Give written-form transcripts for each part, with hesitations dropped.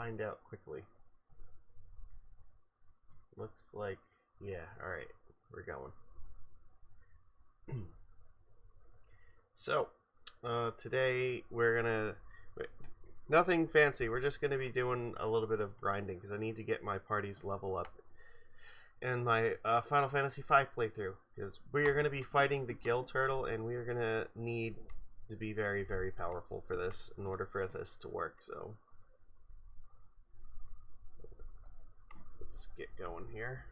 find out quickly. Looks like, yeah, alright, we're going. So, today we're gonna, nothing fancy, we're just gonna be doing a little bit of grinding, because I need to get my party's level up in my Final Fantasy V playthrough, because we are gonna be fighting the Gill Turtle, and we are gonna need to be very, very powerful for this, in order for this to work, so let's get going here.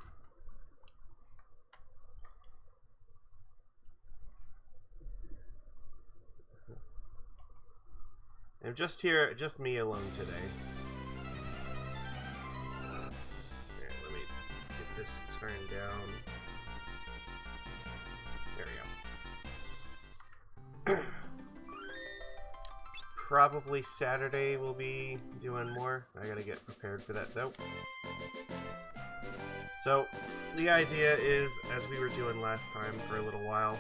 I'm just here, just me alone today. Here, let me get this turned down. There we go. Probably Saturday we'll be doing more. I gotta get prepared for that though. So, the idea is, as we were doing last time for a little while,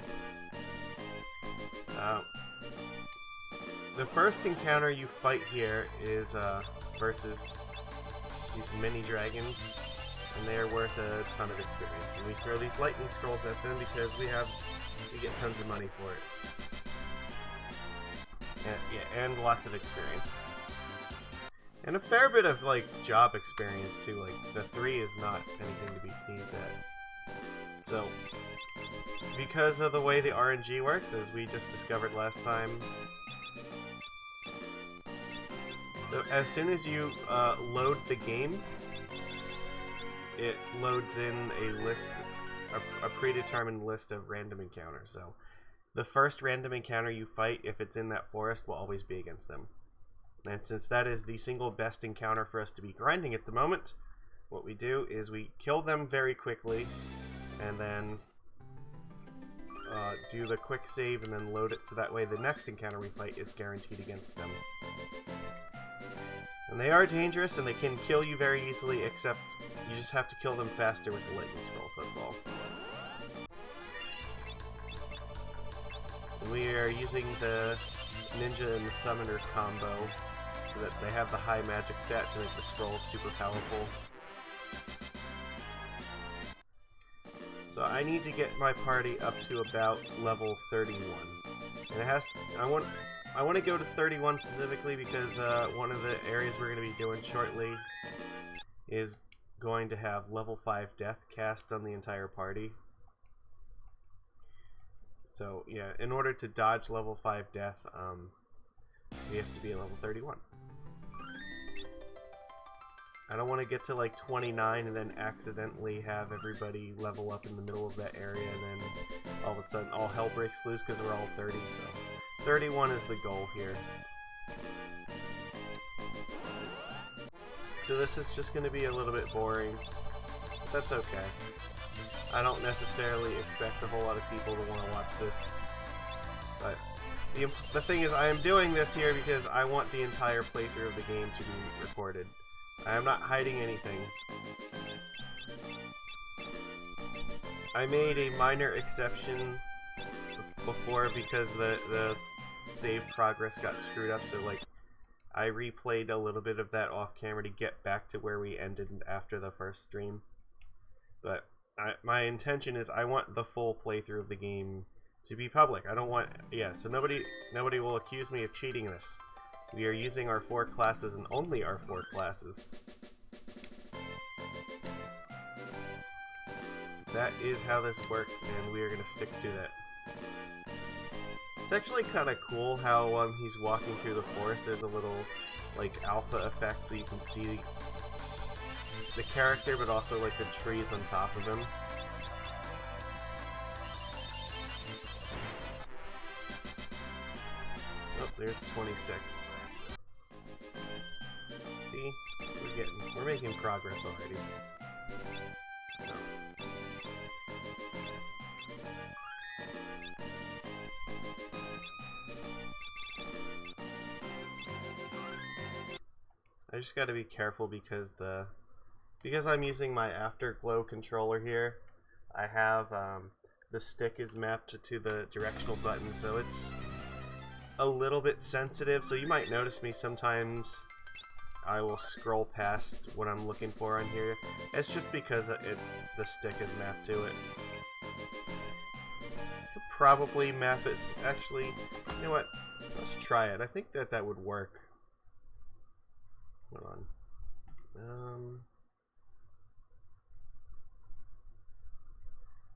the first encounter you fight here is versus these mini dragons, and they are worth a ton of experience. And we throw these lightning scrolls at them because we get tons of money for it. And lots of experience. And a fair bit of like job experience too. Like the 3 is not anything to be sneezed at. So, because of the way the RNG works, as we just discovered last time, as soon as you load the game, it loads in a list, a predetermined list of random encounters. So, the first random encounter you fight, if it's in that forest, will always be against them. And since that is the single best encounter for us to be grinding at the moment, what we do is we kill them very quickly, and then do the quick save and then load it so that way the next encounter we fight is guaranteed against them. And they are dangerous and they can kill you very easily, except you just have to kill them faster with the lightning scrolls, that's all. And we are using the ninja and the summoner combo so that they have the high magic stat to make the scrolls super powerful. So I need to get my party up to about level 31. And it has to, I want to go to 31 specifically because one of the areas we're going to be doing shortly is going to have level 5 death cast on the entire party. So yeah, in order to dodge level 5 death, we have to be at level 31. I don't want to get to like 29 and then accidentally have everybody level up in the middle of that area and then all of a sudden all hell breaks loose because we're all 30, so 31 is the goal here. So this is just going to be a little bit boring, but that's okay. I don't necessarily expect a whole lot of people to want to watch this, but the thing is, I am doing this here because I want the entire playthrough of the game to be recorded. I am not hiding anything. I made a minor exception before because the save progress got screwed up, so like I replayed a little bit of that off camera to get back to where we ended after the first stream. But my intention is I want the full playthrough of the game to be public. I don't want, yeah, so nobody will accuse me of cheating this. We are using our 4 classes and only our 4 classes. That is how this works, and we are going to stick to that. It's actually kind of cool how he's walking through the forest. There's a little like alpha effect, so you can see the character, but also like the trees on top of him. Oh, there's 26. See, we're making progress already. So. I just got to be careful because I'm using my Afterglow controller here. I have the stick is mapped to the directional button, so it's a little bit sensitive. So you might notice me sometimes I will scroll past what I'm looking for on here. It's just because the stick is mapped to it. Could probably map it. Actually, you know what? Let's try it. I think that would work. Hold on.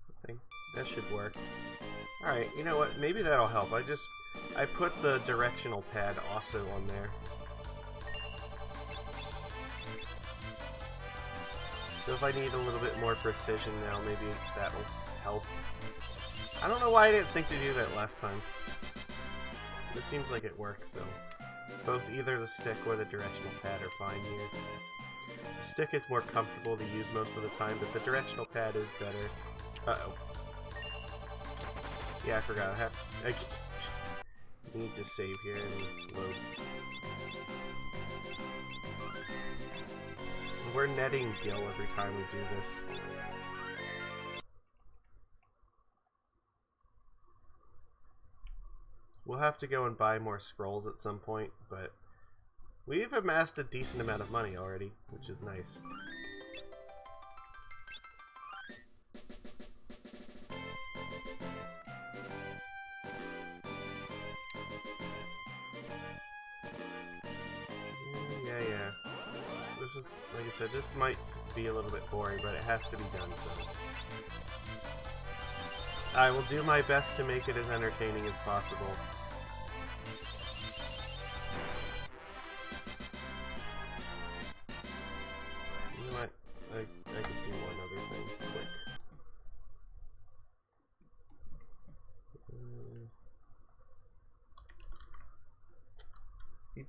I think that should work. Alright, you know what? Maybe that'll help. I put the directional pad also on there. So if I need a little bit more precision now, maybe that'll help. I don't know why I didn't think to do that last time. It seems like it works, so both either the stick or the directional pad are fine here. The stick is more comfortable to use most of the time, but the directional pad is better. Uh-oh. Yeah, I forgot. I need to save here and load. We're netting Gil every time we do this. We'll have to go and buy more scrolls at some point, but we've amassed a decent amount of money already, which is nice. Yeah. This is, like I said, this might be a little bit boring, but it has to be done, so I will do my best to make it as entertaining as possible. You know what? I could do one other thing quick.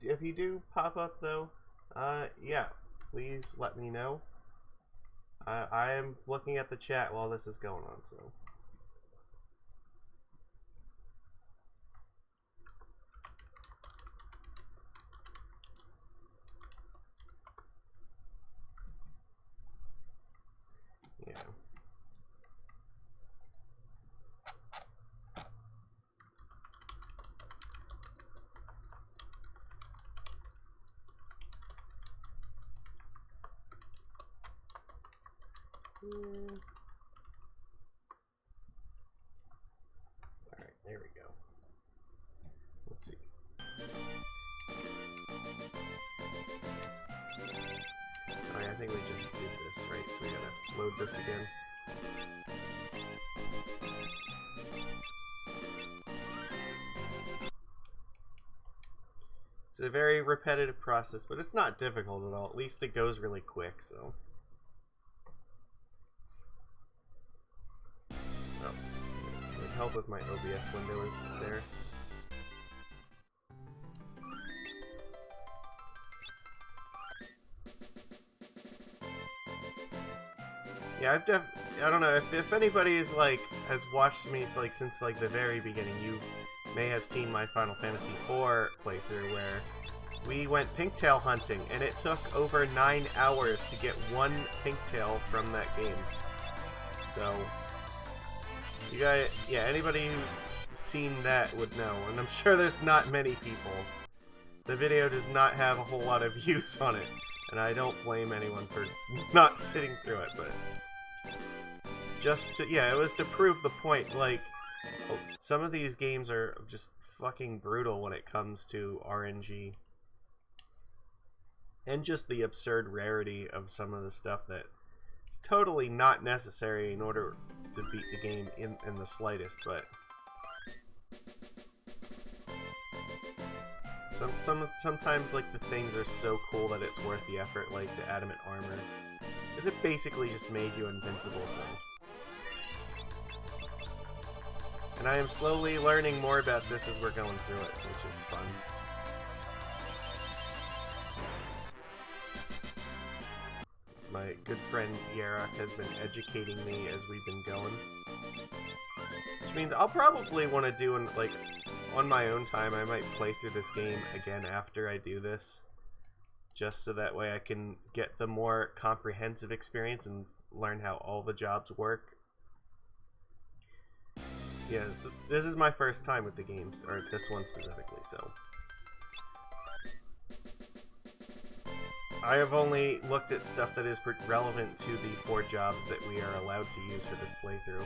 If you do pop up, though, yeah, please let me know. I am looking at the chat while this is going on, so. Yeah. Alright, there we go. Let's see. Oh yeah, I think we just did this, right? So we gotta load this again. It's a very repetitive process, but it's not difficult at all. At least it goes really quick, so. Oh, it would help if my OBS window is there. Yeah, I don't know, if anybody is like, has watched me like since like the very beginning, you may have seen my Final Fantasy IV playthrough where we went pinktail hunting, and it took over 9 hours to get one pinktail from that game. So, you guys, yeah, anybody who's seen that would know, and I'm sure there's not many people. The video does not have a whole lot of views on it, and I don't blame anyone for not sitting through it, but just to, yeah, it was to prove the point, like, oh, some of these games are just fucking brutal when it comes to RNG. And just the absurd rarity of some of the stuff that is totally not necessary in order to beat the game in the slightest, but sometimes like the things are so cool that it's worth the effort, like the adamant armor, because it basically just made you invincible, so. And I am slowly learning more about this as we're going through it, which is fun. As my good friend Yara has been educating me as we've been going. Which means I'll probably want to do, like, on my own time, I might play through this game again after I do this. Just so that way I can get the more comprehensive experience and learn how all the jobs work. Yes, this is my first time with the games, or this one specifically, so. I have only looked at stuff that is relevant to the 4 jobs that we are allowed to use for this playthrough.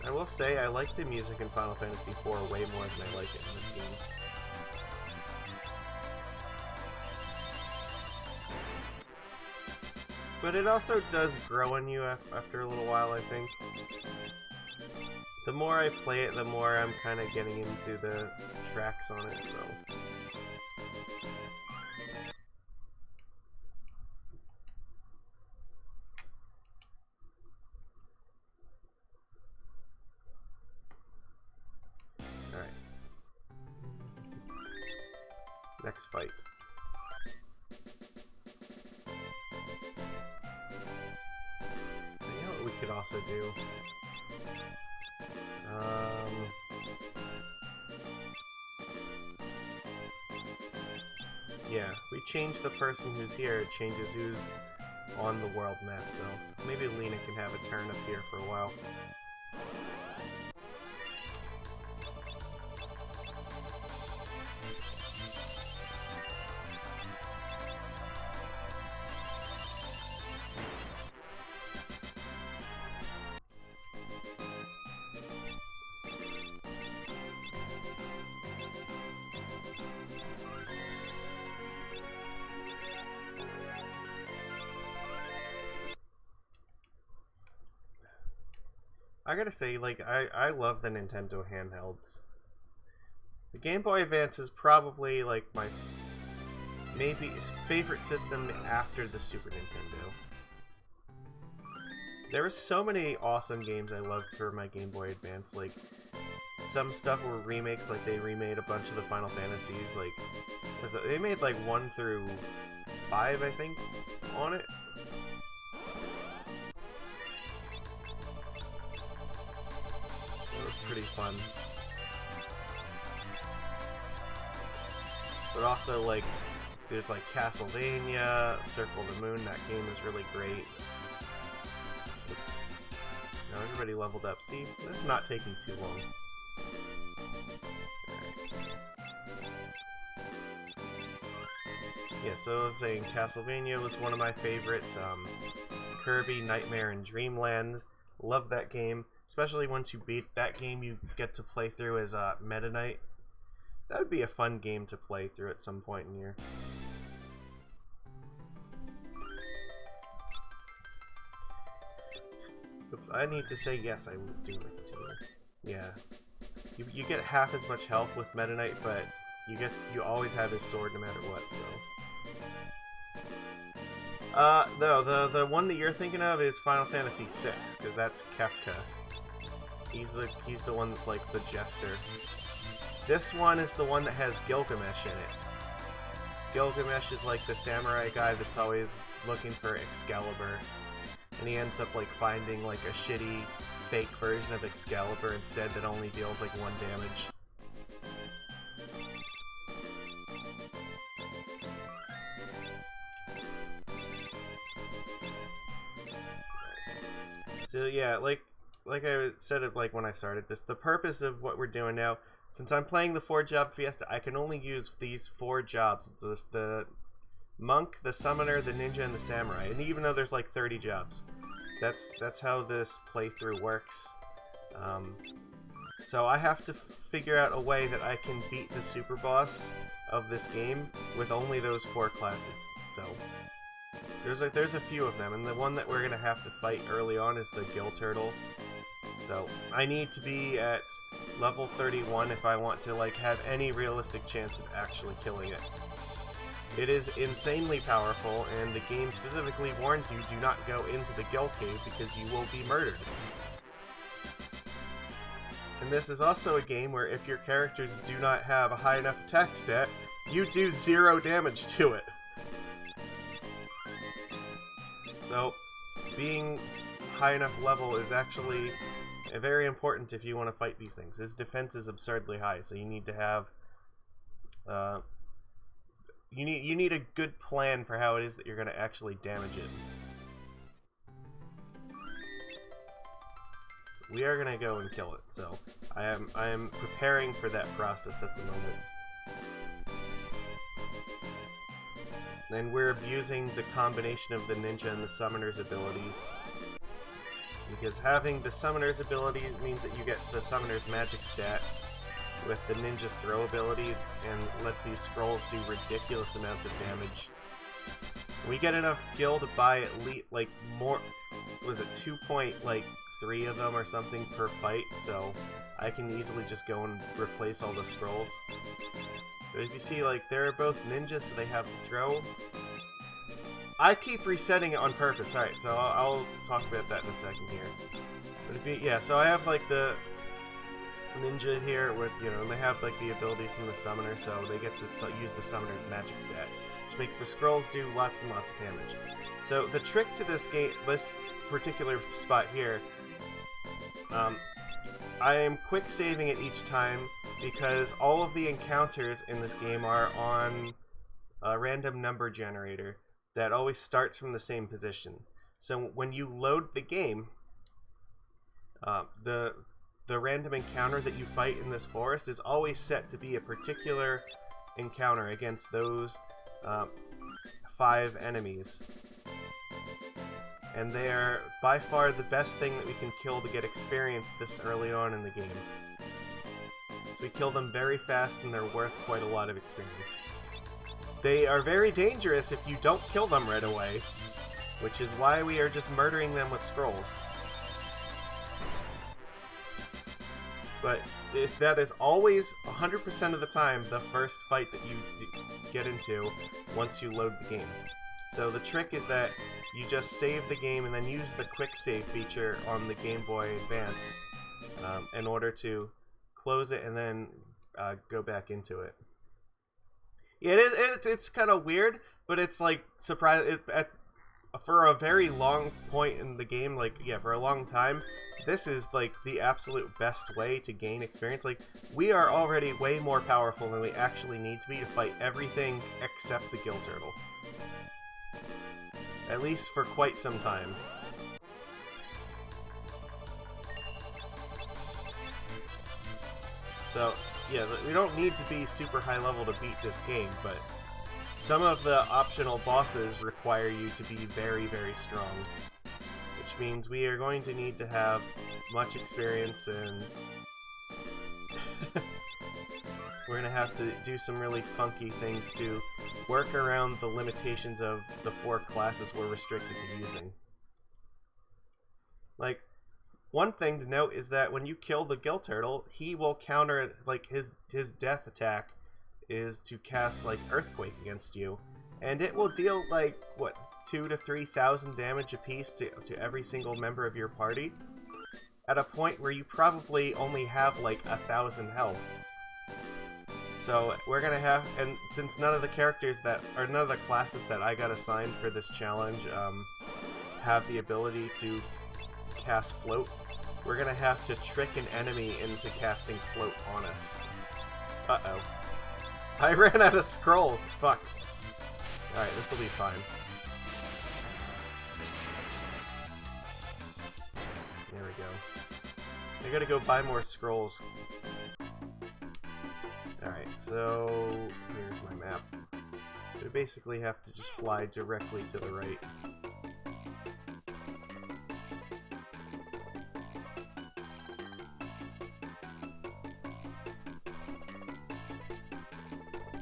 I will say, I like the music in Final Fantasy IV way more than I like it in this game. But it also does grow on you after a little while, I think. The more I play it, the more I'm kind of getting into the tracks on it, so... Alright. Next fight. You know what we could also do? Yeah, we change the person who's here, it changes who's on the world map, so maybe Lena can have a turn up here for a while. I gotta say, like, I love the Nintendo handhelds. The Game Boy Advance is probably, like, my maybe favorite system after the Super Nintendo. There were so many awesome games I loved for my Game Boy Advance, like, some stuff were remakes, like they remade a bunch of the Final Fantasies, like, they made, like, 1 through 5, I think, on it. Pretty fun. But also, like, there's like Castlevania, Circle the Moon, that game is really great. Now everybody leveled up. See, this is not taking too long. Yeah, so I was saying Castlevania was one of my favorites. Kirby, Nightmare, and Dreamland. Love that game. Especially once you beat that game, you get to play through as Meta Knight. That would be a fun game to play through at some point in here. Oops, I need to say yes, I would do it too. Yeah. You get half as much health with Meta Knight, but you always have his sword no matter what, so. No, the one that you're thinking of is Final Fantasy VI, because that's Kefka. He's the one that's like the jester. This one is the one that has Gilgamesh in it. Gilgamesh is like the samurai guy that's always looking for Excalibur. And he ends up like finding like a shitty fake version of Excalibur instead that only deals like 1 damage. So yeah, like I said it like when I started this, the purpose of what we're doing now, since I'm playing the 4-job Fiesta, I can only use these 4 jobs. It's the monk, the summoner, the ninja, and the samurai. And even though there's like 30 jobs, that's how this playthrough works. So I have to figure out a way that I can beat the super boss of this game with only those 4 classes. So there's a few of them, and the one that we're gonna have to fight early on is the Gill Turtle. So I need to be at level 31 if I want to like have any realistic chance of actually killing it. It is insanely powerful, and the game specifically warns you, do not go into the Gill Cave because you will be murdered. And this is also a game where if your characters do not have a high enough attack stat, you do 0 damage to it. So, being high enough level is actually very important if you want to fight these things. His defense is absurdly high, so you need to have you need a good plan for how it is that you're going to actually damage it. We are going to go and kill it, so I am preparing for that process at the moment. And we're abusing the combination of the ninja and the summoner's abilities. Because having the summoner's ability means that you get the summoner's magic stat with the ninja's throw ability and lets these scrolls do ridiculous amounts of damage. We get enough gil to buy at least, like, more, was it 2.3 of them or something per fight, so I can easily just go and replace all the scrolls. But if you see, like, they're both ninjas, so they have the throw. I keep resetting it on purpose. Alright, so I'll talk about that in a second here. But if you, yeah, so I have, like, the ninja here with, you know, and they have, like, the ability from the summoner, so they get to use the summoner's magic stat, which makes the scrolls do lots and lots of damage. So the trick to this game, this particular spot here, I am quick saving it each time because all of the encounters in this game are on a random number generator that always starts from the same position. So when you load the game, the random encounter that you fight in this forest is always set to be a particular encounter against those 5 enemies. And they are by far the best thing that we can kill to get experience this early on in the game. So we kill them very fast and they're worth quite a lot of experience. They are very dangerous if you don't kill them right away, which is why we are just murdering them with scrolls. But that is always 100% of the time the first fight that you get into once you load the game. So the trick is that you just save the game and then use the quick save feature on the Game Boy Advance in order to close it and then go back into it. Yeah, it's kind of weird, but it's like for a very long point in the game, like, yeah, for a long time, this is like the absolute best way to gain experience. Like, we are already way more powerful than we actually need to be to fight everything except the Gill Turtle. At least for quite some time. So, yeah, we don't need to be super high level to beat this game, but some of the optional bosses require you to be very, very strong. Which means we are going to need to have much experience, and we're going to have to do some really funky things to work around the limitations of the 4 classes we're restricted to using. Like, one thing to note is that when you kill the Gill Turtle, he will counter it, like, his death attack is to cast, like, Earthquake against you. And it will deal, like, what, 2,000 to 3,000 damage apiece to every single member of your party, at a point where you probably only have, like, 1,000 health. So we're gonna have, and since none of the characters that, or none of the classes that I got assigned for this challenge have the ability to cast Float, we're gonna have to trick an enemy into casting Float on us. Uh-oh. I ran out of scrolls! Fuck. Alright, this will be fine. There we go. I gotta go buy more scrolls. Alright, so here's my map. We basically have to just fly directly to the right.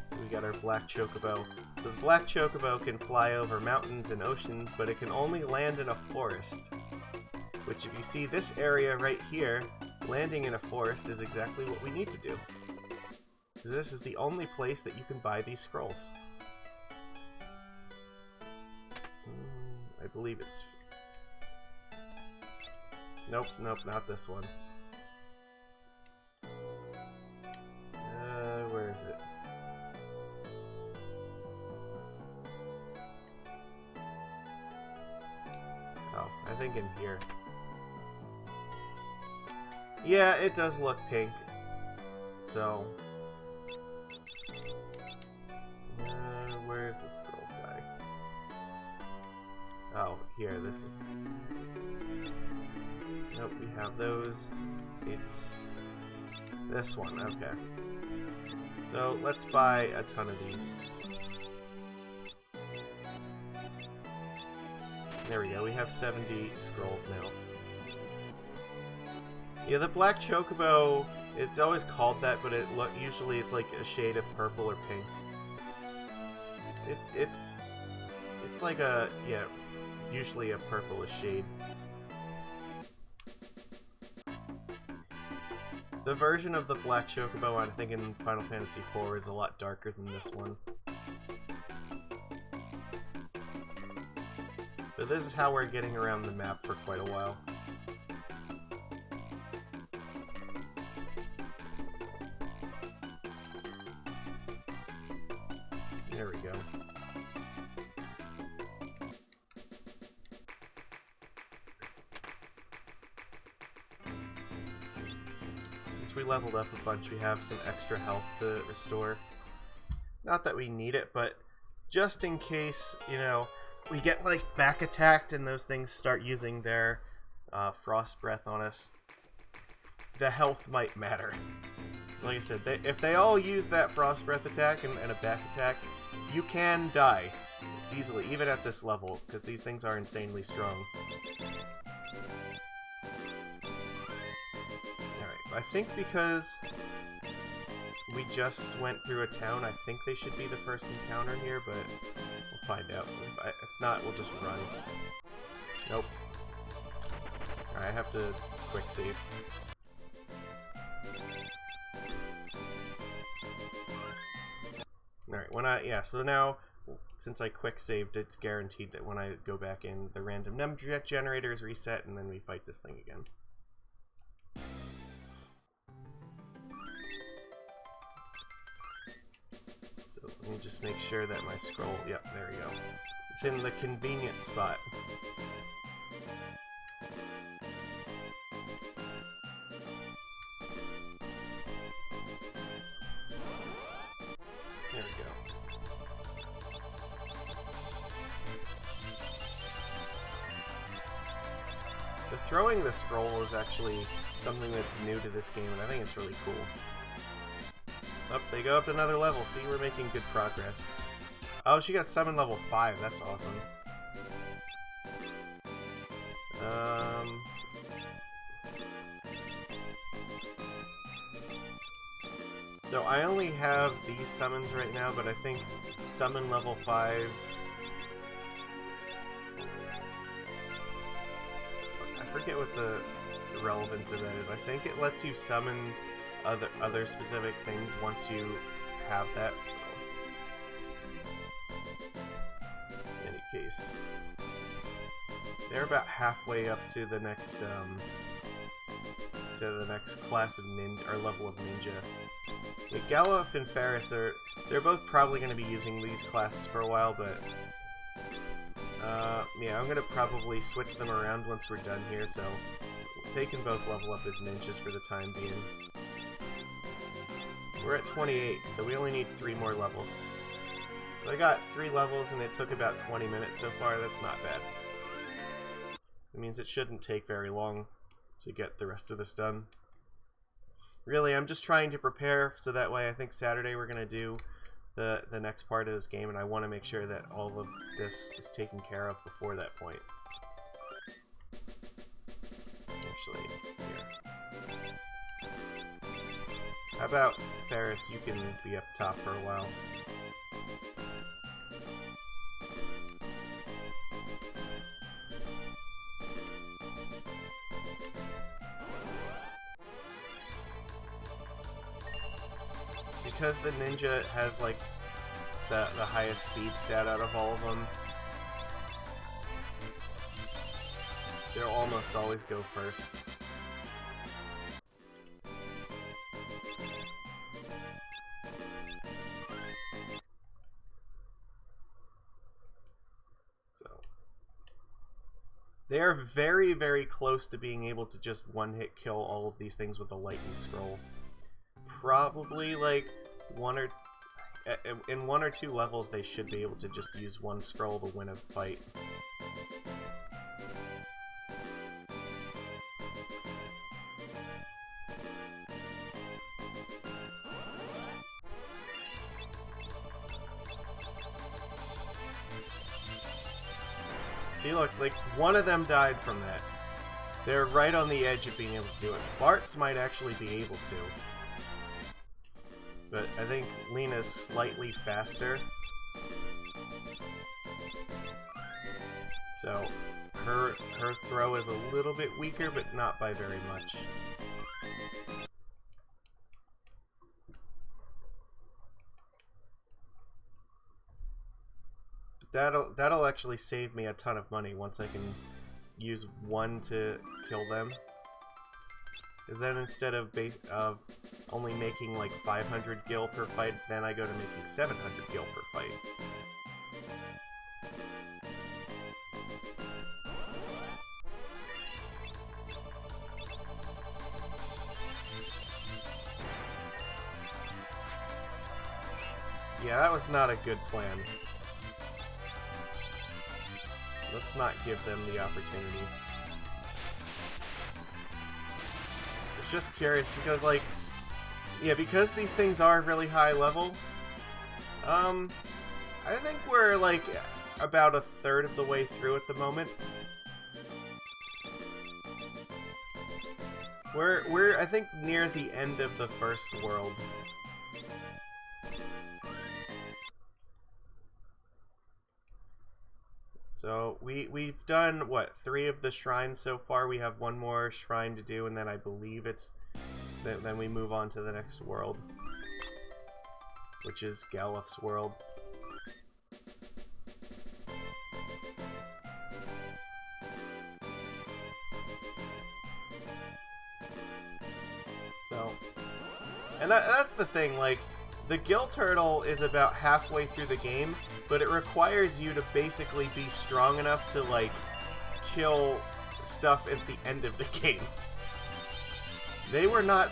So we got our black chocobo. So the black chocobo can fly over mountains and oceans, but it can only land in a forest. Which, if you see this area right here, landing in a forest is exactly what we need to do. This is the only place that you can buy these scrolls. I believe it's... Nope, not this one. Where is it? Oh, I think in here. Yeah, it does look pink. So... where's the scroll guy? Oh, here, this is... Nope, we have those. It's this one, okay. So, let's buy a ton of these. There we go, we have 70 scrolls now. Yeah, the black chocobo, it's always called that, but usually it's like a shade of purple or pink. It's like a, yeah, usually a purplish shade. The version of the black chocobo, I think, in Final Fantasy IV is a lot darker than this one. But this is how we're getting around the map for quite a while. There we go. Since we leveled up a bunch, we have some extra health to restore. Not that we need it, but just in case, you know, we get, like, back attacked and those things start using their frost breath on us, the health might matter. So like I said, if they all use that frost breath attack and a back attack, you can die easily, even at this level, because these things are insanely strong. Alright, I think because we just went through a town, I think they should be the first encounter here, but we'll find out. If not, we'll just run. Nope. Alright, I have to quick save. Alright, yeah, so now, since I quick saved, it's guaranteed that when I go back in, the random number generator is reset, and then we fight this thing again. So let me just make sure that my scroll, yep, there we go. It's in the convenient spot. There we go. The throwing the scroll is actually something that's new to this game, and I think it's really cool. Oh, they go up to another level. See, we're making good progress. Oh, she got summon level 5. That's awesome. So I only have these summons right now, but I think summon level 5... I forget what the relevance of that is. I think it lets you summon other specific things once you have that. So. In any case, they're about halfway up to the next class of ninja, or level of ninja. Yeah, Gallup and Ferris they're both probably going to be using these classes for a while, but yeah, I'm going to probably switch them around once we're done here, so they can both level up as ninjas for the time being. We're at 28, so we only need 3 more levels. So I got 3 levels, and it took about 20 minutes so far. That's not bad. It means it shouldn't take very long to get the rest of this done. Really, I'm just trying to prepare, so that way I think Saturday we're going to do the next part of this game, and I want to make sure that all of this is taken care of before that point. Actually, here. How about Ferris, you can be up top for a while. Because the ninja has like the highest speed stat out of all of them, they'll almost always go first. So they are very, very close to being able to just one-hit kill all of these things with a lightning scroll. Probably like in 1 or 2 levels they should be able to just use 1 scroll to win a fight. See, look, like, one of them died from that. They're right on the edge of being able to do it. Bart's might actually be able to. But I think Lena's slightly faster. So, her throw is a little bit weaker, but not by very much. That'll actually save me a ton of money once I can use one to kill them. And then instead of only making like 500 gil per fight, then I go to making 700 gil per fight. Yeah, that was not a good plan. Let's not give them the opportunity. It's just curious because, like, yeah, because these things are really high level, I think we're, like, about a third of the way through at the moment. We're I think, near the end of the first world. So, we've done, what, 3 of the shrines so far. We have one more shrine to do, and then I believe it's... Then we move on to the next world. Which is Galuf's world. So... And that's the thing, like... The Gill Turtle is about halfway through the game, but it requires you to basically be strong enough to, like, kill stuff at the end of the game. They were not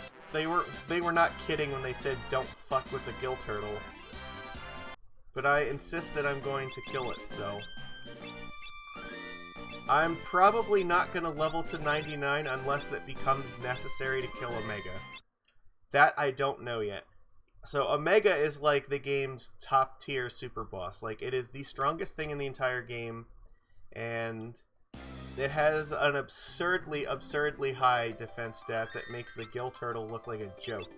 kidding when they said don't fuck with the Gill Turtle. But I insist that I'm going to kill it, so... I'm probably not going to level to 99 unless that becomes necessary to kill Omega. That I don't know yet. So Omega is like the game's top tier super boss. Like, it is the strongest thing in the entire game, and it has an absurdly high defense stat that makes the Gill Turtle look like a joke.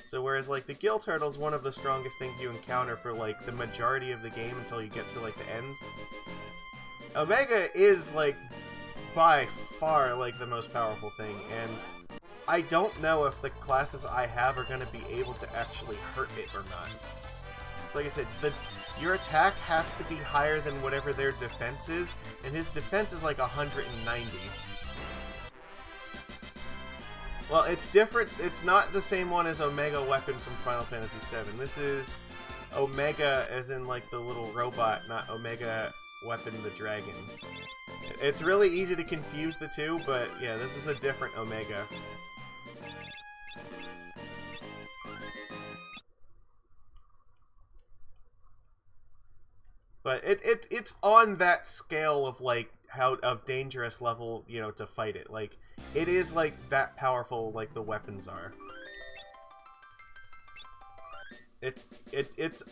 So whereas, like, the Gill Turtle is one of the strongest things you encounter for, like, the majority of the game until you get to, like, the end, Omega is, like, by far, like, the most powerful thing, and I don't know if the classes I have are going to be able to actually hurt it or not. So like I said, your attack has to be higher than whatever their defense is, and his defense is like 190. Well, it's different. It's not the same one as Omega Weapon from Final Fantasy VII. This is Omega as in like the little robot, not Omega Weapon the dragon. It's really easy to confuse the two, but yeah, this is a different Omega. But it's on that scale of, like, how of dangerous level, you know, to fight it. Like, it is, like, that powerful, like, the weapons are. It's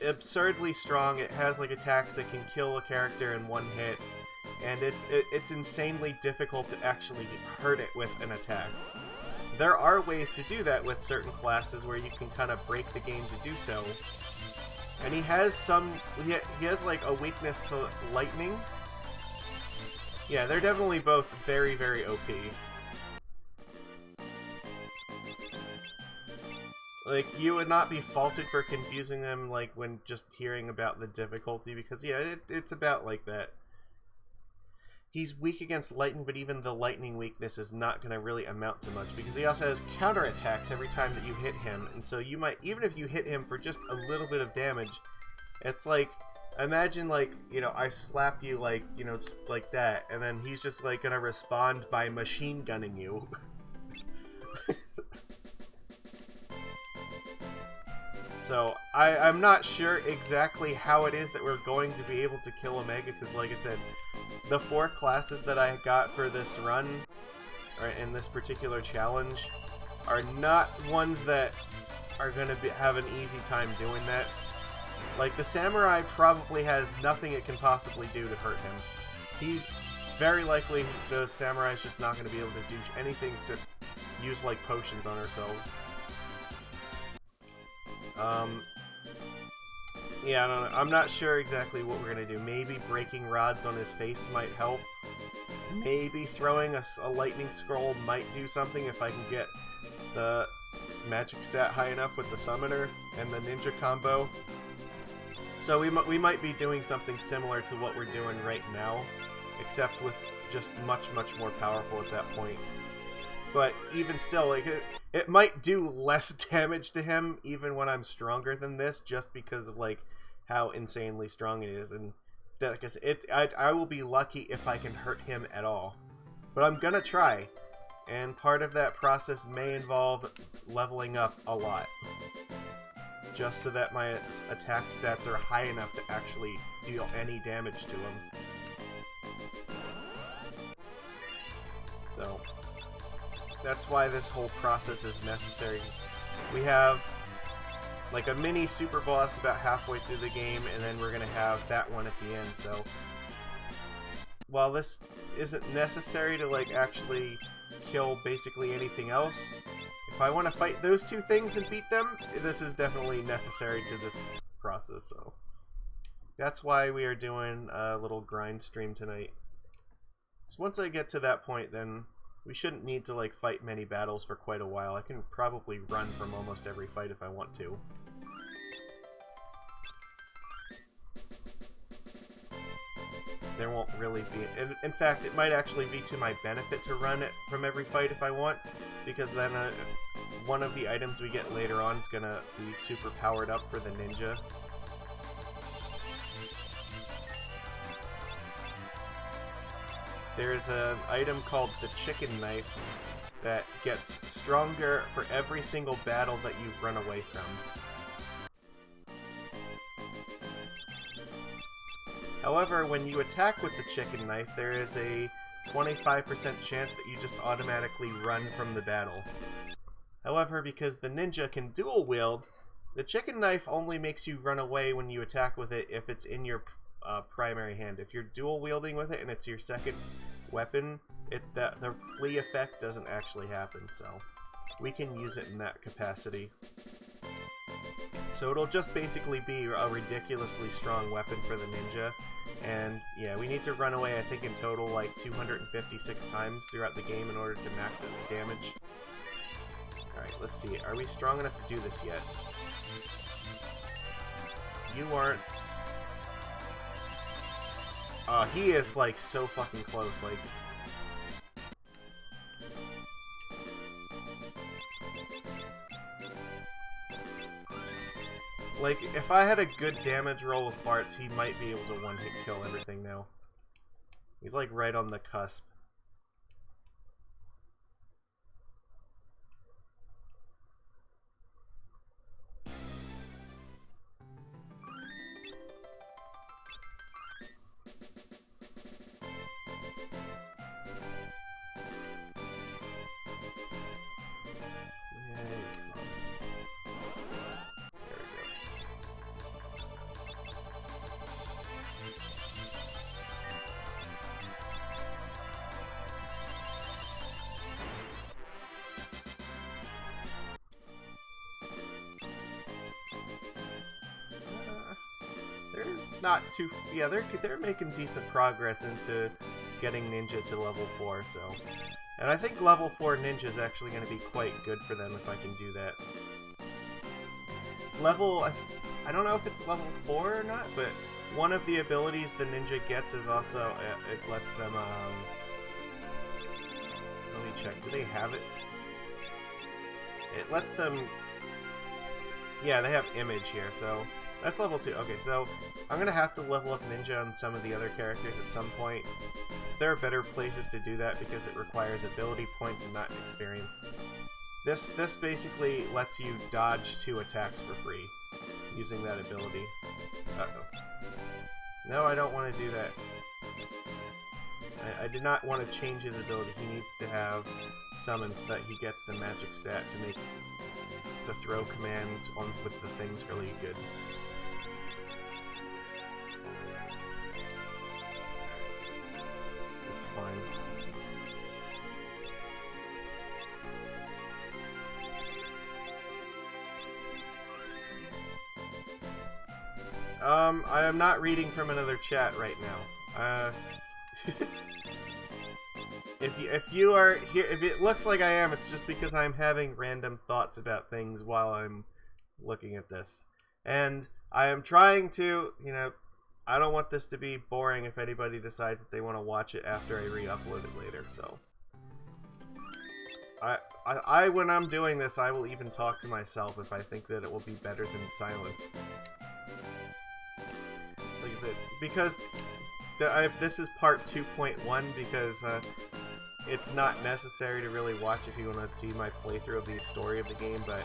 absurdly strong. It has, like, attacks that can kill a character in one hit. And it's insanely difficult to actually hurt it with an attack. There are ways to do that with certain classes where you can kind of break the game to do so. And he has he has like a weakness to lightning. Yeah, they're definitely both very, very OP. Like, you would not be faulted for confusing them, like, when just hearing about the difficulty, because, yeah, it's about like that. He's weak against lightning, but even the lightning weakness is not going to really amount to much, because he also has counterattacks every time that you hit him, and so you might, even if you hit him for just a little bit of damage, it's like, imagine, like, you know, I slap you, like, you know, just like that, and then he's just, like, going to respond by machine gunning you. So, I'm not sure exactly how it is that we're going to be able to kill Omega, because, like I said, the 4 classes that I got for this run, or in this particular challenge, are not ones that are going to have an easy time doing that. Like, the Samurai probably has nothing it can possibly do to hurt him. he's very likely the samurai's just not going to be able to do anything except use like potions on ourselves. Yeah, I don't know. I'm not sure exactly what we're going to do. Maybe breaking rods on his face might help. Maybe throwing a lightning scroll might do something if I can get the magic stat high enough with the summoner and the ninja combo. So we might be doing something similar to what we're doing right now, except with just much more powerful at that point. But even still, like it might do less damage to him even when I'm stronger than this, just because of like how insanely strong it is. And like I said, I will be lucky if I can hurt him at all. But I'm gonna try, and part of that process may involve leveling up a lot, just so that my attack stats are high enough to actually deal any damage to him. So that's why this whole process is necessary. We have like a mini super boss about halfway through the game, and then we're gonna have that one at the end. So while this isn't necessary to like actually kill basically anything else, if I want to fight those two things and beat them, this is definitely necessary to this process. So that's why we are doing a little grind stream tonight. So once I get to that point, then we shouldn't need to like fight many battles for quite a while. I can probably run from almost every fight if I want to. There won't really be... In fact, it might actually be to my benefit to run it from every fight if I want, because then one of the items we get later on is going to be super powered up for the ninja. There's an item called the chicken knife that gets stronger for every single battle that you've run away from. However, when you attack with the chicken knife, there is a 25% chance that you just automatically run from the battle. However, because the ninja can dual wield, the chicken knife only makes you run away when you attack with it if it's in your primary hand. If you're dual wielding with it and it's your second weapon, the flee effect doesn't actually happen, so we can use it in that capacity. So it'll just basically be a ridiculously strong weapon for the ninja, and yeah, we need to run away, I think in total like 256 times throughout the game in order to max its damage. Alright, let's see, are we strong enough to do this yet? You aren't... he is like so fucking close, like if I had a good damage roll with Bartz, he might be able to one-hit kill everything now. He's like right on the cusp. Not too... yeah, they're making decent progress into getting Ninja to level 4, so... And I think level 4 Ninja is actually going to be quite good for them if I can do that. I don't know if it's level 4 or not, but one of the abilities the Ninja gets is also... it lets them, let me check. Do they have it? It lets them... yeah, they have Image here, so... That's level 2. Okay, so I'm going to have to level up Ninja on some of the other characters at some point. There are better places to do that because it requires ability points and not experience. This basically lets you dodge 2 attacks for free using that ability. Uh-oh. No, I don't want to do that. I did not want to change his ability. He needs to have summons so that he gets the magic stat to make the throw command on with the things really good. I am not reading from another chat right now. If you are here, if it looks like I am, it's just because I'm having random thoughts about things while I'm looking at this. And I am trying to, you know, I don't want this to be boring if anybody decides that they want to watch it after I re-upload it later, so. When I'm doing this, I will even talk to myself if I think that it will be better than silence. Like I said, because this is part 2.1, because it's not necessary to really watch if you want to see my playthrough of the story of the game, but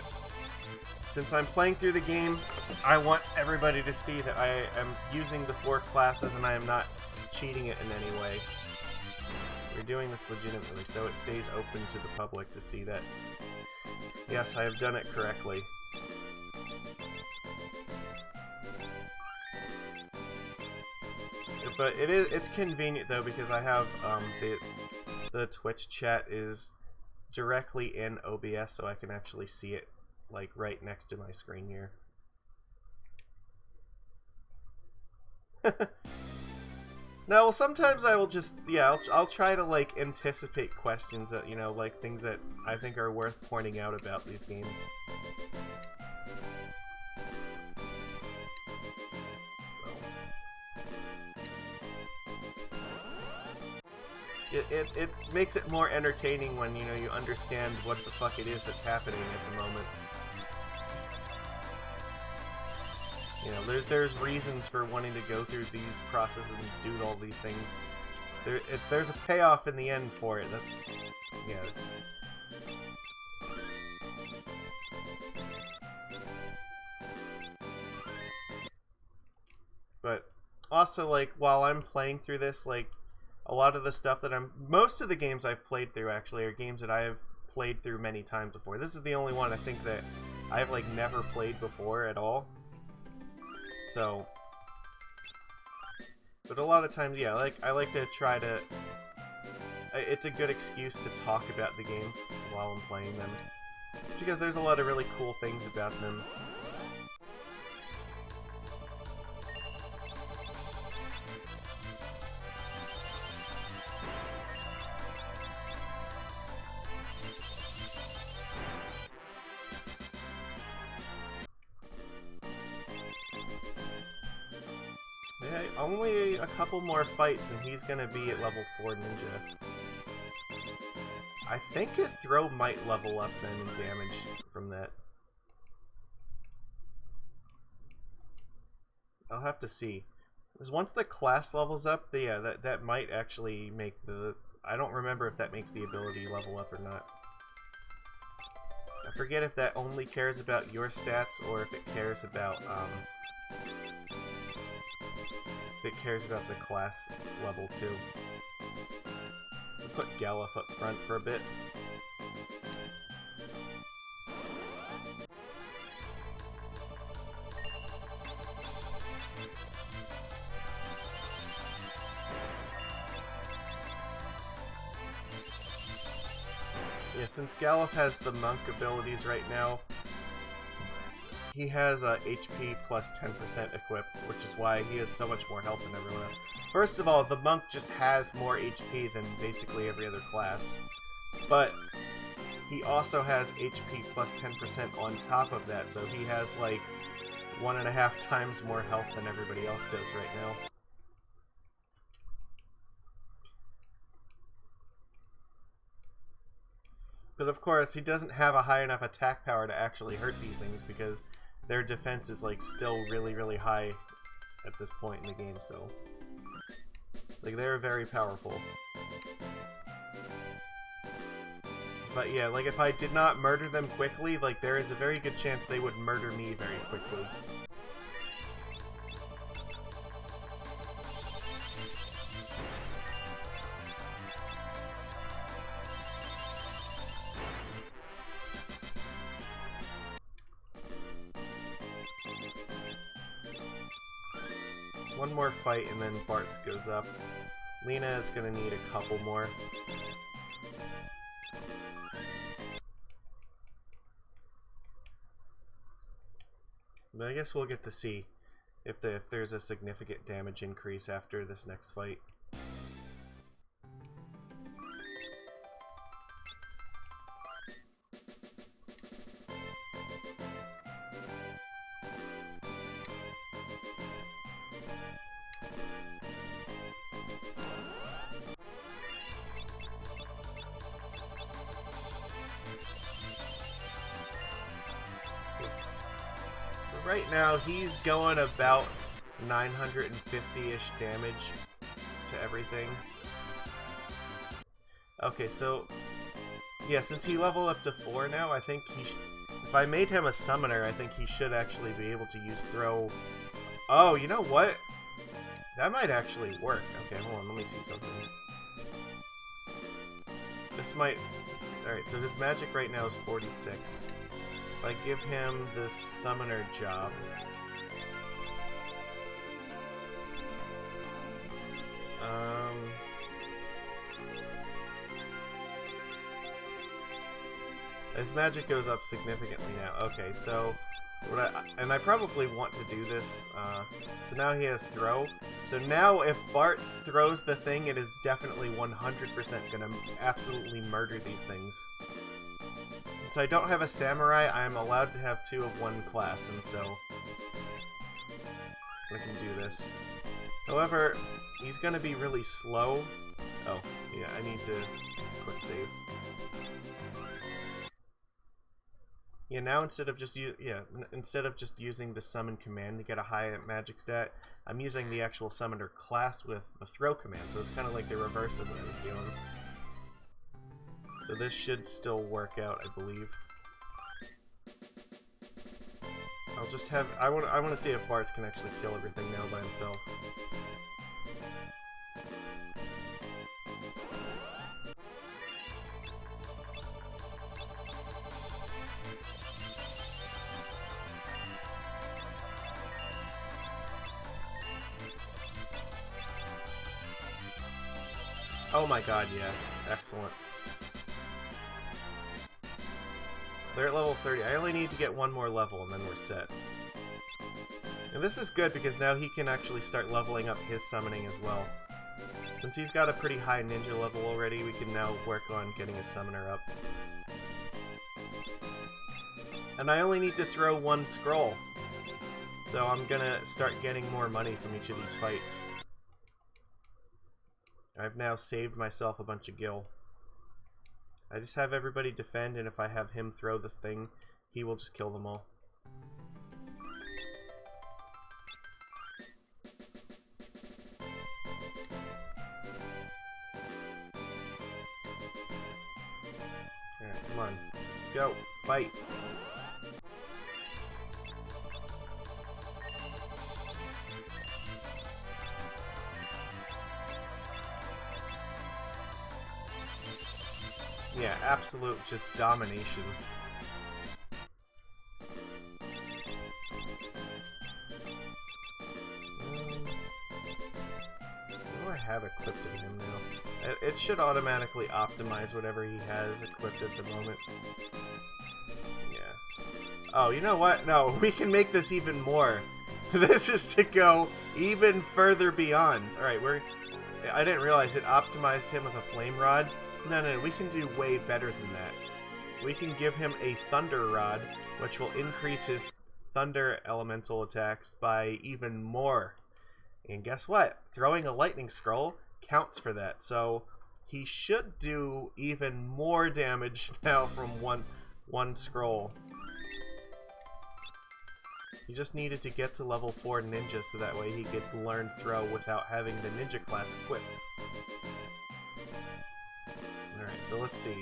since I'm playing through the game, I want everybody to see that I am using the 4 classes and I am not cheating it in any way. We're doing this legitimately, so it stays open to the public to see that, yes, I have done it correctly. But it's convenient though, because I have the Twitch chat is directly in OBS, so I can actually see it like right next to my screen here. No, well, sometimes I will just, yeah, I'll try to, like, anticipate questions that, you know, like, things that I think are worth pointing out about these games. So. It makes it more entertaining when, you know, you understand what the fuck it is that's happening at the moment. You know, there's reasons for wanting to go through these processes and do all these things. There's a payoff in the end for it. That's, yeah. But also, like, while I'm playing through this, like, a lot of the stuff that most of the games I've played through actually are games that I have played through many times before. This is the only one I think that I've, like, never played before at all. So, but a lot of times, yeah, like, I like to try to, it's a good excuse to talk about the games while I'm playing them, because there's a lot of really cool things about them. Yeah, only a couple more fights and he's gonna be at level 4 ninja. I think his throw might level up then in damage from that. I'll have to see. Because once the class levels up, yeah, that might actually make the... I don't remember if that makes the ability level up or not. I forget if that only cares about your stats or if it cares about, it cares about the class level too. We'll put Galuf up front for a bit. Yeah, since Galuf has the monk abilities right now, he has HP plus 10% equipped, which is why he has so much more health than everyone else. First of all, the monk just has more HP than basically every other class, but he also has HP plus 10% on top of that, so he has like 1.5 times more health than everybody else does right now. But of course, he doesn't have a high enough attack power to actually hurt these things because their defense is like still really, really high at this point in the game, so like they're very powerful. But yeah, like if I did not murder them quickly, like there is a very good chance they would murder me very quickly. One more fight and then Bart's goes up. Lena is gonna need a couple more. But I guess we'll get to see. if there's a significant damage increase after this next fight. Right now, he's going about 950-ish damage to everything. Okay, so... yeah, since he leveled up to 4 now, I think he... if I made him a summoner, I think he should actually be able to use throw... oh, you know what? That might actually work. Okay, hold on, let me see something. This might... alright, so his magic right now is 46. If I give him the summoner job... his magic goes up significantly now. Okay, so... and I probably want to do this. So now he has throw. So now if Bart throws the thing, it is definitely 100% gonna absolutely murder these things. Since I don't have a samurai, I'm allowed to have 2 of one class, and so I can do this. However, he's gonna be really slow. Oh, yeah, I need to quick save. Yeah, now instead of just using the summon command to get a high magic stat, I'm using the actual summoner class with the throw command, so it's kind of like the reverse of what I was doing. So this should still work out, I believe. I'll just have... I want to see if Bart can actually kill everything now by himself. Oh my god, yeah. Excellent. So they're at level 30. I only need to get 1 more level and then we're set. And this is good because now he can actually start leveling up his summoning as well. Since he's got a pretty high ninja level already, we can now work on getting his summoner up. And I only need to throw 1 scroll. So I'm gonna start getting more money from each of these fights. I've now saved myself a bunch of gil. I just have everybody defend, and if I have him throw this thing, he will just kill them all. Alright, come on. Let's go. Fight. Yeah, absolute just domination. What do I have equipped in him now? It should automatically optimize whatever he has equipped at the moment. Yeah. Oh, you know what? No, we can make this even more. This is to go even further beyond. Alright, I didn't realize it optimized him with a flame rod. No, we can do way better than that. We can give him a thunder rod, which will increase his thunder elemental attacks by even more. And guess what? Throwing a lightning scroll counts for that. So he should do even more damage now from one scroll. He just needed to get to level 4 ninja so that way he could learn throw without having the ninja class equipped. Alright, so let's see.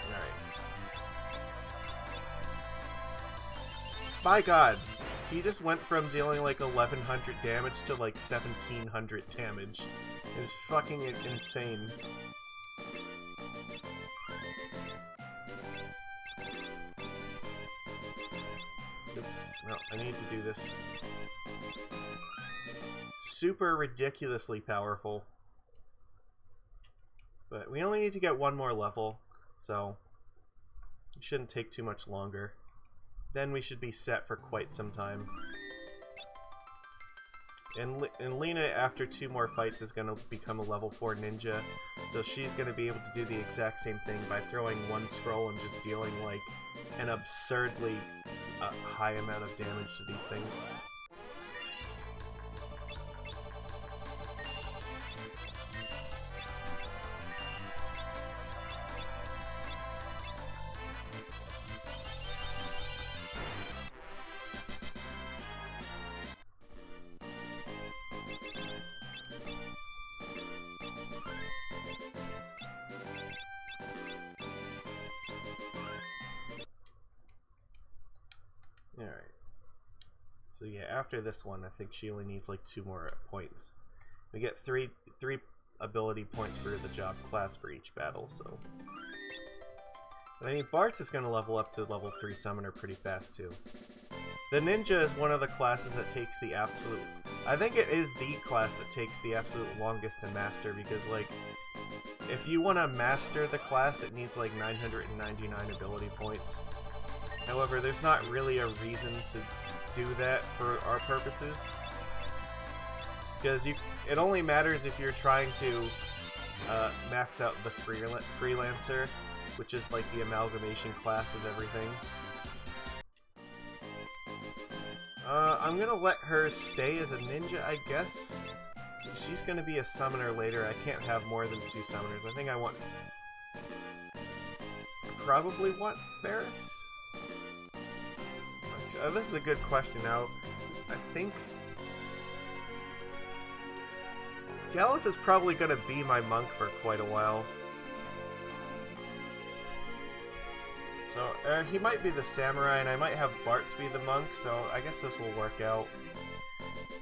Alright. My god! He just went from dealing like 1100 damage to like 1700 damage. It's fucking insane. Oops. No, I need to do this. Super ridiculously powerful. But we only need to get 1 more level, so It shouldn't take too much longer. Then we should be set for quite some time. And Lena, after 2 more fights, is going to become a level 4 ninja. So she's going to be able to do the exact same thing by throwing 1 scroll and just dealing like an absurdly high amount of damage to these things. Alright. So yeah, after this one, I think she only needs like 2 more points. We get three ability points for the job class for each battle, so... But I mean, Bartz is going to level up to level 3 summoner pretty fast too. The ninja is one of the classes that takes the absolute... I think it is the class that takes the absolute longest to master, because like, if you want to master the class, it needs like 999 ability points. However, there's not really a reason to do that for our purposes, because it only matters if you're trying to max out the freelancer, which is like the amalgamation class of everything. I'm gonna let her stay as a ninja, I guess. She's gonna be a summoner later. I can't have more than 2 summoners. I think I probably want Ferris. This is a good question now. I think Galuf is probably going to be my monk for quite a while. So he might be the samurai, and I might have Bartz be the monk, so I guess this will work out.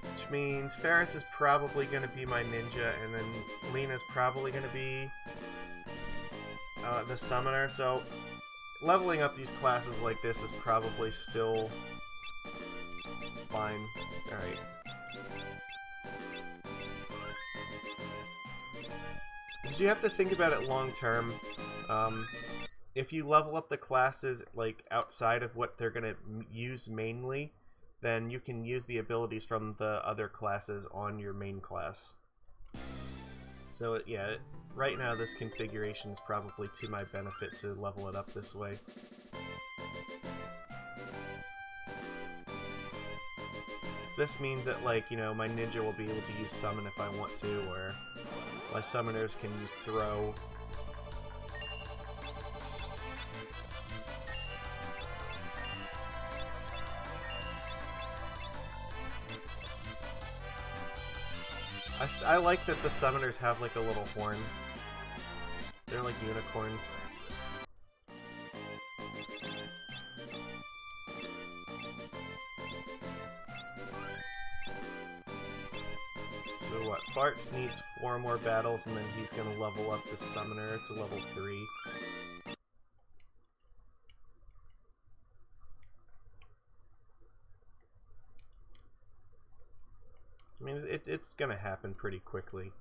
Which means Ferris is probably going to be my ninja, and then Lena's probably going to be the summoner, so... Leveling up these classes like this is probably still fine. Alright. Because you have to think about it long term. If you level up the classes like outside of what they're going to use mainly, then you can use the abilities from the other classes on your main class. So yeah, right now this configuration is probably to my benefit to level it up this way. This means that, like, you know, my ninja will be able to use summon if I want to, or my summoners can use throw. I like that the summoners have like a little horn. They're like unicorns. So what? Bartz needs 4 more battles, and then he's gonna level up the summoner to level 3. I mean, it's gonna happen pretty quickly.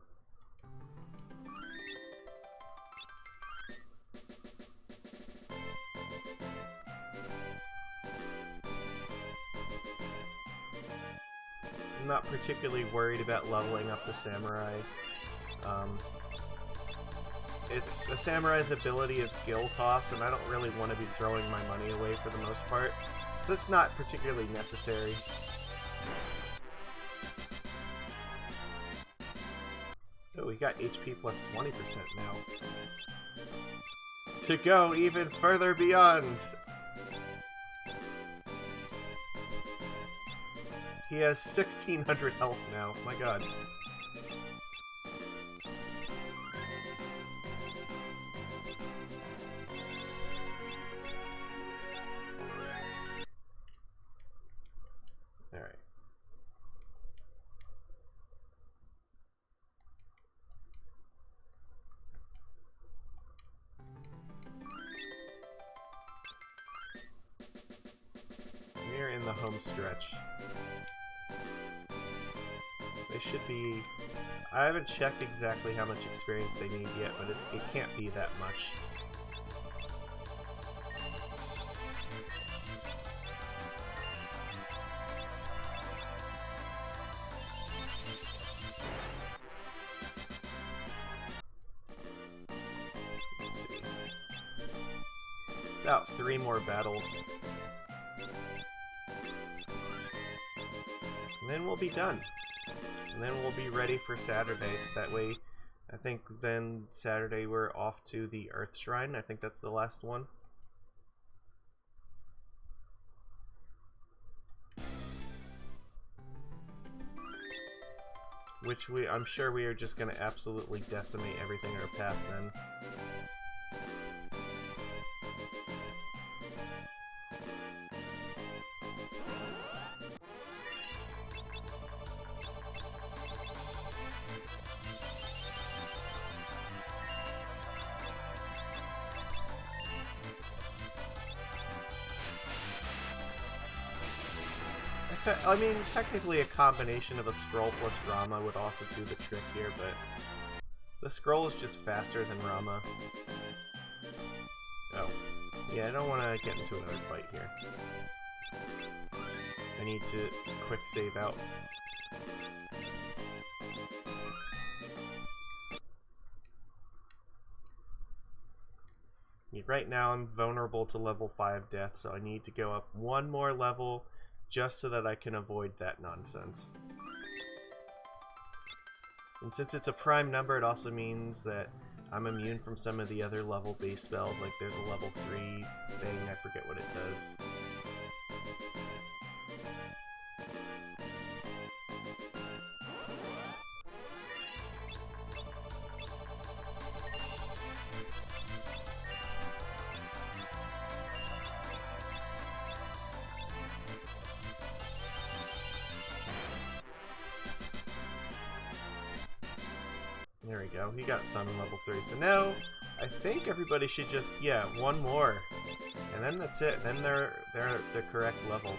I'm not particularly worried about leveling up the samurai. The samurai's ability is Gill Toss, and I don't really want to be throwing my money away for the most part, so it's not particularly necessary. Oh, we got HP plus 20% now. To go even further beyond! He has 1600 health now, my god. Alright. We're in the home stretch. They should be... I haven't checked exactly how much experience they need yet, but it can't be that much. About 3 more battles. And then we'll be done. And then we'll be ready for Saturday, so that way, I think then Saturday we're off to the Earth Shrine. I think that's the last one. Which I'm sure we are just gonna absolutely decimate everything in our path then. I mean, technically a combination of a scroll plus Rama would also do the trick here, but the scroll is just faster than Rama. Oh. Yeah, I don't want to get into another fight here. I need to quick save out. Right now I'm vulnerable to level 5 death, so I need to go up 1 more level just so that I can avoid that nonsense. And since it's a prime number, it also means that I'm immune from some of the other level base spells, like there's a level 3 thing, I forget what it does. There we go, he got some in level 3. So now, I think everybody should just, yeah, 1 more. And then that's it. Then they're the correct level.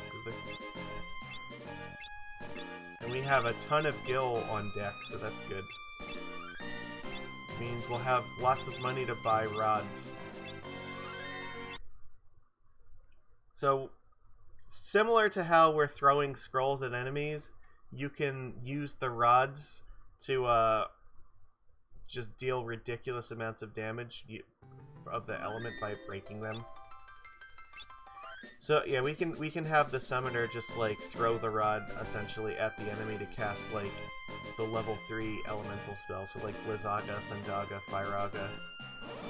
And we have a ton of gil on deck, so that's good. It means we'll have lots of money to buy rods. So, similar to how we're throwing scrolls at enemies, you can use the rods to, just deal ridiculous amounts of damage of the element by breaking them. So yeah, we can have the summoner just like throw the rod essentially at the enemy to cast like the level 3 elemental spells, so like Blizzaga, Thundaga, Firaga.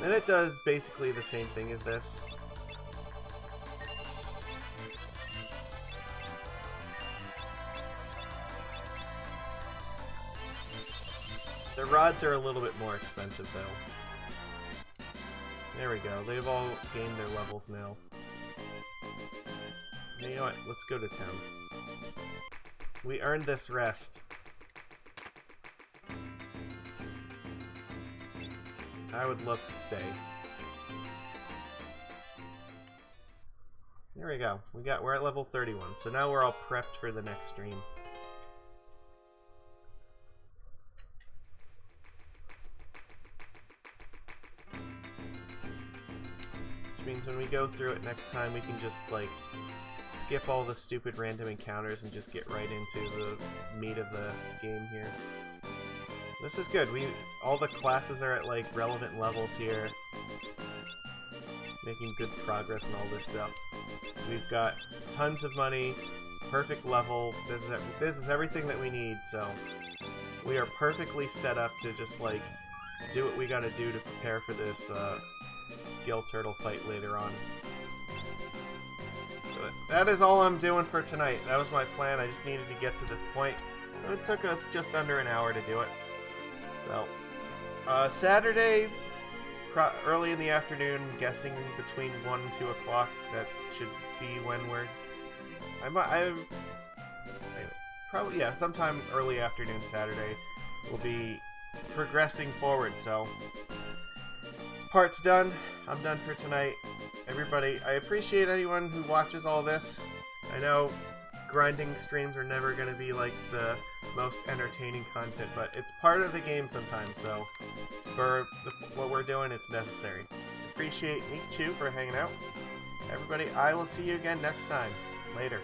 And it does basically the same thing as this. The rods are a little bit more expensive, though. There we go. They've all gained their levels now. You know what? Let's go to town. We earned this rest. I would love to stay. There we go. We're at level 31, so now we're all prepped for the next stream. Means when we go through it next time, we can just like skip all the stupid random encounters and just get right into the meat of the game here. This is good. All the classes are at like relevant levels here, making good progress and all this stuff. We've got tons of money, perfect level. This is everything that we need. So we are perfectly set up to just like do what we got to do to prepare for this. Gill Turtle fight later on. But that is all I'm doing for tonight. That was my plan. I just needed to get to this point. So it took us just under an hour to do it. So, Saturday, early in the afternoon, guessing between 1 and 2 o'clock, that should be when we're... probably, yeah, sometime early afternoon Saturday, we'll be progressing forward, so... This part's done. I'm done for tonight. Everybody, I appreciate anyone who watches all this. I know grinding streams are never going to be like the most entertaining content, but it's part of the game sometimes, so for what we're doing, it's necessary. Appreciate Nick Chu for hanging out. Everybody, I will see you again next time. Later.